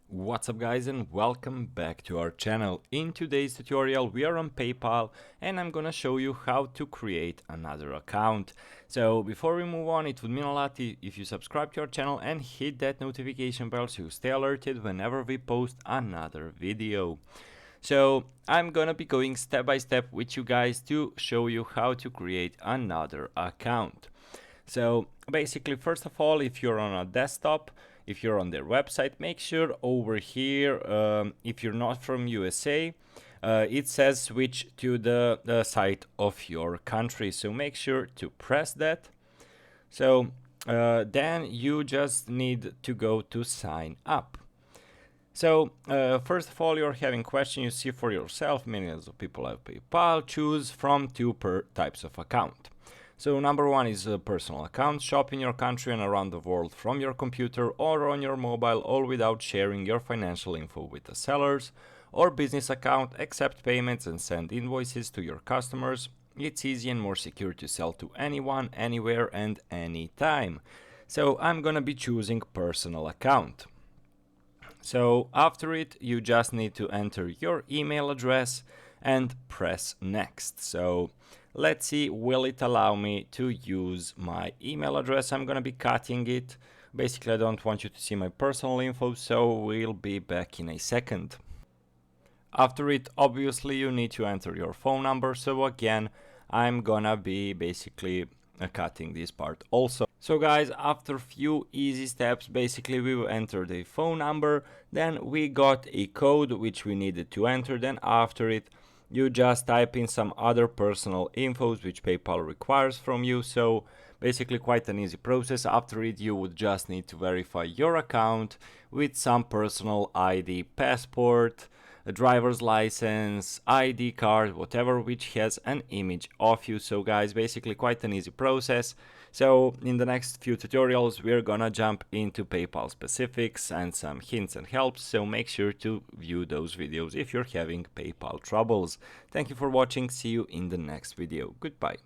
What's up guys, and welcome back to our channel. In today's tutorial we are on PayPal and I'm gonna show you how to create another account. So before we move on, it would mean a lot if you subscribe to our channel and hit that notification bell so you stay alerted whenever we post another video. So I'm gonna be going step by step with you guys to show you how to create another account. So basically, first of all, if you're on a desktop, if you're on their website, make sure over here, if you're not from USA, it says switch to the site of your country. So make sure to press that. So then you just need to go to sign up. So first of all, you're having question you see for yourself. Millions of people have PayPal. Choose from two types of account. So number one is a personal account. Shop in your country and around the world from your computer or on your mobile, all without sharing your financial info with the sellers. Or business account. Accept payments and send invoices to your customers. It's easy and more secure to sell to anyone, anywhere and anytime. So I'm gonna be choosing personal account. So after it, you just need to enter your email address and press next. So let's see, will it allow me to use my email address? I'm gonna be cutting it. Basically, I don't want you to see my personal info, so we'll be back in a second. After it, obviously you need to enter your phone number. So again, I'm gonna be basically cutting this part also. So guys, after few easy steps, basically we will enter the phone number, then we got a code which we needed to enter, then after it you just type in some other personal infos which PayPal requires from you. So basically quite an easy process. After it you would just need to verify your account with some personal ID, passport, a driver's license, ID card, whatever which has an image of you. So guys, basically quite an easy process. So in the next few tutorials we're gonna jump into PayPal specifics and some hints and helps, so make sure to view those videos if you're having PayPal troubles. Thank you for watching, see you in the next video, goodbye.